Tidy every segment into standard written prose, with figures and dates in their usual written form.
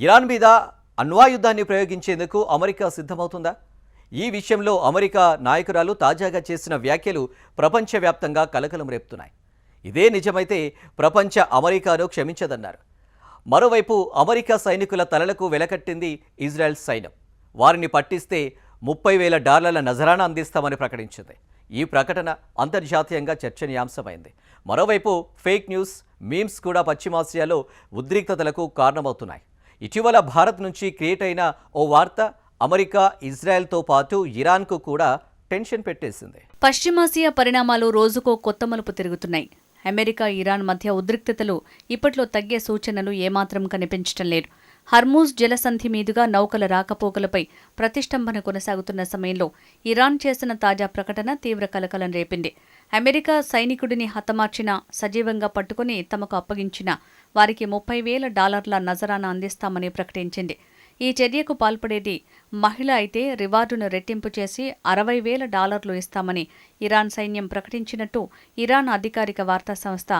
Iran మీద అణ్వాయుద్ధాన్ని ప్రయోగించేందుకు America సిద్ధమవుతుందా? ఈ విషయంలో అమెరికా నాయకురాలు తాజాగా చేసిన వ్యాఖ్యలు ప్రపంచవ్యాప్తంగా కలకలం రేపుతున్నాయి. ఇదే నిజమైతే ప్రపంచ అమెరికాను క్షమించదన్నారు. మరోవైపు అమెరికా సైనికుల తలలకు వెలకట్టింది ఇజ్రాయెల్ సైన్యం. వారిని పట్టిస్తే $30,000 నజరానా అందిస్తామని ప్రకటించింది. ఈ ప్రకటన అంతర్జాతీయంగా చర్చనీయాంశమైంది. మరోవైపు ఫేక్ న్యూస్, మీమ్స్ కూడా పశ్చిమాసియాలో ఉద్రిక్తతలకు కారణమవుతున్నాయి. ఇటీవల భారత్ నుంచి క్రియేట్ అయిన ఓ వార్త అమెరికా, ఇజ్రాయెల్తో పాటు ఇరాన్కు కూడా టెన్షన్ పెట్టేసింది. పశ్చిమాసియా పరిణామాలు రోజుకో కొత్త మలుపు తిరుగుతున్నాయి. అమెరికా, ఇరాన్ మధ్య ఉద్రిక్తతలు ఇప్పట్లో తగ్గే సూచనలు ఏమాత్రం కనిపించటం లేదు. హర్మూజ్ జలసంధి మీదుగా నౌకల రాకపోకలపై ప్రతిష్టంభన కొనసాగుతున్న సమయంలో ఇరాన్ చేసిన తాజా ప్రకటన తీవ్ర కలకలం రేపింది. అమెరికా సైనికుడిని హతమార్చిన, సజీవంగా పట్టుకుని తమకు అప్పగించిన వారికి $30,000 నజరానా అందిస్తామని ప్రకటించింది. ఈ చర్యకు పాల్పడేది మహిళ అయితే రివార్డును రెట్టింపు చేసి $60,000 ఇస్తామని ఇరాన్ సైన్యం ప్రకటించినట్టు ఇరాన్ అధికారిక వార్తా సంస్థ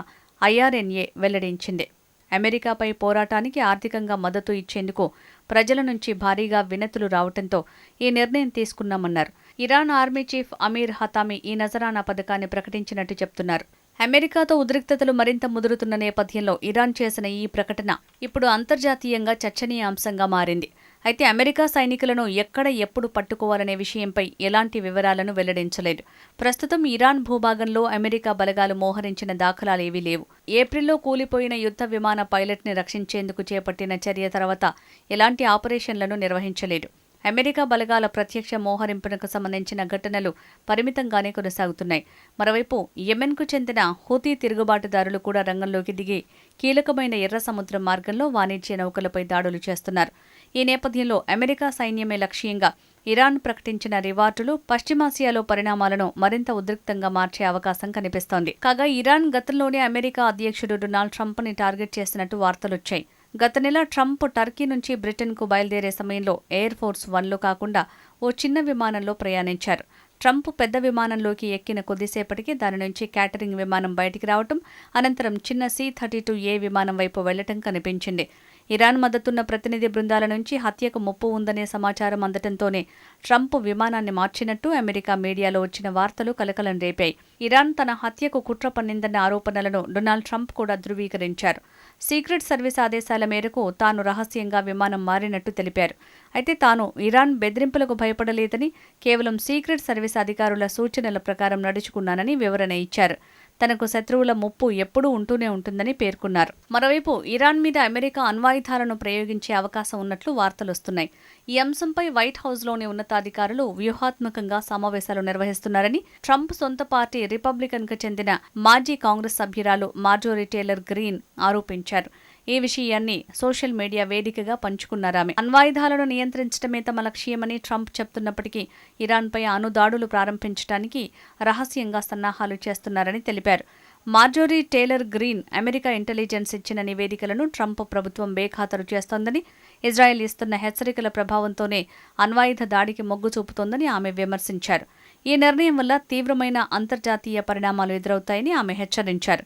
IRNA వెల్లడించింది. అమెరికాపై పోరాటానికి ఆర్థికంగా మద్దతు ఇచ్చేందుకు ప్రజల నుంచి భారీగా వినతులు రావడంతో ఈ నిర్ణయం తీసుకున్నామన్నారు. ఇరాన్ ఆర్మీ చీఫ్ అమీర్ హతామీ ఈ నజరానా పథకాన్ని ప్రకటించినట్టు చెప్తున్నారు. అమెరికాతో ఉద్రిక్తతలు మరింత ముదురుతున్న నేపథ్యంలో ఇరాన్ చేసిన ఈ ప్రకటన ఇప్పుడు అంతర్జాతీయంగా చర్చనీయాంశంగా మారింది. అయితే అమెరికా సైనికులను ఎక్కడ ఎప్పుడు పట్టుకోవాలనే విషయంపై ఎలాంటి వివరాలను వెల్లడించలేదు. ప్రస్తుతం ఇరాన్ భూభాగంలో అమెరికా బలగాలు మోహరించిన దాఖలాలేవీ లేవు. ఏప్రిల్లో కూలిపోయిన యుద్ధ విమాన పైలట్ని రక్షించేందుకు చేపట్టిన చర్య తర్వాత ఎలాంటి ఆపరేషన్లను నిర్వహించలేదు. అమెరికా బలగాల ప్రత్యక్ష మోహరింపునకు సంబంధించిన ఘటనలు పరిమితంగానే కొనసాగుతున్నాయి. మరోవైపు యెమెన్కు చెందిన హూతీ తిరుగుబాటుదారులు కూడా రంగంలోకి దిగి కీలకమైన ఎర్ర సముద్రం మార్గంలో వాణిజ్య నౌకలపై దాడులు చేస్తున్నారు. ఈ నేపథ్యంలో అమెరికా సైన్యమే లక్ష్యంగా ఇరాన్ ప్రకటించిన రివార్డులు పశ్చిమాసియాలో పరిణామాలను మరింత ఉద్రిక్తంగా మార్చే అవకాశం కనిపిస్తోంది. కాగా ఇరాన్ గతంలోనే అమెరికా అధ్యక్షుడు డొనాల్డ్ ట్రంప్ని టార్గెట్ చేసినట్టు వార్తలొచ్చాయి. గత నెల ట్రంప్ టర్కీ నుంచి బ్రిటన్కు బయలుదేరే సమయంలో ఎయిర్ ఫోర్స్ 1లో కాకుండా ఓ చిన్న విమానంలో ప్రయాణించారు. ట్రంప్ పెద్ద విమానంలోకి ఎక్కిన కొద్దిసేపటికి దాని నుంచి క్యాటరింగ్ విమానం బయటికి రావటం, అనంతరం చిన్న C-32A విమానం వైపు వెళ్లటం కనిపించింది. ఇరాన్ మద్దతున్న ప్రతినిధి బృందాల నుంచి హత్యకు ముప్పు ఉందనే సమాచారం అందటంతోనే ట్రంప్ విమానాన్ని మార్చినట్టు అమెరికా మీడియాలో వచ్చిన వార్తలు కలకలం రేపాయి. ఇరాన్ తన హత్యకు కుట్ర పన్నిందన్న ఆరోపణలను డొనాల్డ్ ట్రంప్ కూడా ధృవీకరించారు. సీక్రెట్ సర్వీస్ ఆదేశాల మేరకు తాను రహస్యంగా విమానం మారినట్టు తెలిపారు. అయితే తాను ఇరాన్ బెదిరింపులకు భయపడలేదని, కేవలం సీక్రెట్ సర్వీస్ అధికారుల సూచనల ప్రకారం నడుచుకున్నానని వివరణ ఇచ్చారు. తనకు శత్రువుల ముప్పు ఎప్పుడూ ఉంటూనే ఉంటుందని పేర్కొన్నారు. మరోవైపు ఇరాన్ మీద అమెరికా అణ్వాయుధాలను ప్రయోగించే అవకాశం ఉన్నట్లు వార్తలొస్తున్నాయి. ఈ అంశంపై వైట్ హౌస్లోని ఉన్నతాధికారులు వ్యూహాత్మకంగా సమావేశాలు నిర్వహిస్తున్నారని ట్రంప్ సొంత పార్టీ రిపబ్లికన్కు చెందిన మాజీ కాంగ్రెస్ సభ్యురాలు మార్జోరీ టేలర్ గ్రీన్ ఆరోపించారు. ఈ విషయాన్ని సోషల్ మీడియా వేదికగా పంచుకున్నారామె. అణ్వాయుధాలను నియంత్రించడమే తమ లక్ష్యమని ట్రంప్ చెప్తున్నప్పటికీ ఇరాన్పై అణుదాడులు ప్రారంభించడానికి రహస్యంగా సన్నాహాలు చేస్తున్నారని తెలిపారు. Marjorie Taylor green America intelligence ఇచ్చిన నివేదికలను ట్రంప్ ప్రభుత్వం బేఖాతరు చేస్తోందని, ఇజ్రాయెల్ ఇస్తున్న హెచ్చరికల ప్రభావంతోనే అణ్వాయుధ దాడికి మొగ్గు చూపుతోందని ఆమె విమర్శించారు. ఈ నిర్ణయం వల్ల తీవ్రమైన అంతర్జాతీయ పరిణామాలు ఎదురవుతాయని ఆమె హెచ్చరించారు.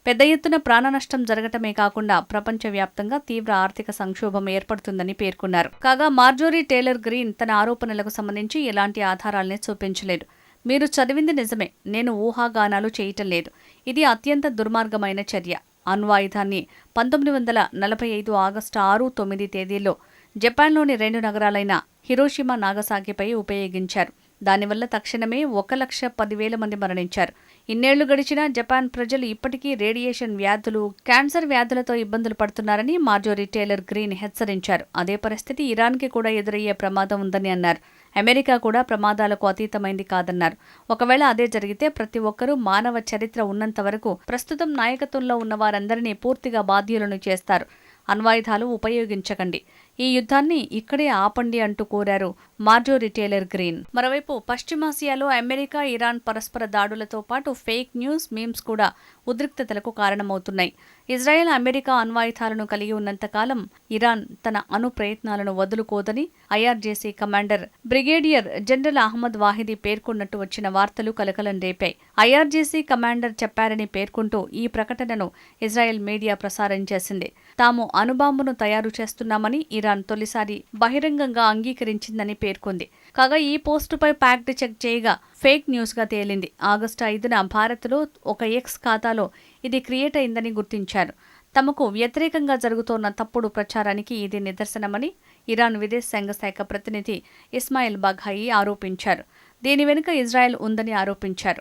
పెద్ద ఎత్తున ప్రాణనష్టం జరగటమే కాకుండా ప్రపంచవ్యాప్తంగా తీవ్ర ఆర్థిక సంక్షోభం ఏర్పడుతుందని పేర్కొన్నారు. కాగా మార్జోరీ టేలర్ గ్రీన్ తన ఆరోపణలకు సంబంధించి ఎలాంటి ఆధారాలనే చూపించలేదు. మీరు చదివింది నిజమే, నేను ఊహాగానాలు చేయటం లేదు. ఇది అత్యంత దుర్మార్గమైన చర్య. అణ్వాయుధాన్ని 1945 ఆగస్టు 6, 9 తేదీల్లో జపాన్లోని 2 నగరాలైన హిరోషిమా, నాగసాకిపై ఉపయోగించారు. దానివల్ల తక్షణమే 1,10,000 మంది మరణించారు. ఇన్నేళ్లు గడిచినా జపాన్ ప్రజలు ఇప్పటికీ రేడియేషన్ వ్యాధులు, క్యాన్సర్ వ్యాధులతో ఇబ్బందులు పడుతున్నారని మార్జోరీ టేలర్ గ్రీన్ హెచ్చరించారు. అదే పరిస్థితి ఇరాన్కి కూడా ఎదురయ్యే ప్రమాదం ఉందని అన్నారు. అమెరికా కూడా ప్రమాదాలకు అతీతమైంది కాదన్నారు. ఒకవేళ అదే జరిగితే ప్రతి ఒక్కరూ మానవ చరిత్ర ఉన్నంత వరకు ప్రస్తుతం నాయకత్వంలో ఉన్న వారందరినీ పూర్తిగా బాధ్యులను చేస్తారు. అణ్వాయుధాలు ఉపయోగించకండి, ఈ యుద్ధాన్ని ఇక్కడే ఆపండి అంటూ కోరారు మార్జోరీ టేలర్ గ్రీన్. మరోవైపు పశ్చిమాసియాలో అమెరికా, ఇరాన్ పరస్పర దాడులతో పాటు ఫేక్ న్యూస్, మీమ్స్ కూడా ఉద్రిక్తతలకు కారణమవుతున్నాయి. ఇజ్రాయెల్ అమెరికా అణ్వాయుధాలను కలిగి ఉన్నంతకాలం ఇరాన్ తన అణు ప్రయత్నాలను వదులుకోదని ఐఆర్జేసీ కమాండర్ బ్రిగేడియర్ జనరల్ అహ్మద్ వాహిదీ పేర్కొన్నట్టు వచ్చిన వార్తలు కలకలం రేపాయి. ఐఆర్జేసీ కమాండర్ చెప్పారని పేర్కొంటూ ఈ ప్రకటనను ఇజ్రాయెల్ మీడియా ప్రసారం చేసింది. తాము అణుబాంబును తయారు చేస్తున్నామని ఇరాన్ తొలిసారి బహిరంగంగా అంగీకరించిందని పేర్కొంది. కాగా ఈ పోస్టుపై ఫ్యాక్ట్ చెక్ చేయగా ఫేక్ న్యూస్గా తేలింది. ఆగస్టు 5న భారత్లో ఒక ఎక్స్ ఖాతాలో ఇది క్రియేట్ అయిందని గుర్తించారు. తమకు వ్యతిరేకంగా జరుగుతోన్న తప్పుడు ప్రచారానికి ఇది నిదర్శనమని ఇరాన్ విదేశాంగ శాఖ ప్రతినిధి ఇస్మాయిల్ బఘాయి ఆరోపించారు. దీని వెనుక ఇజ్రాయెల్ ఉందని ఆరోపించారు.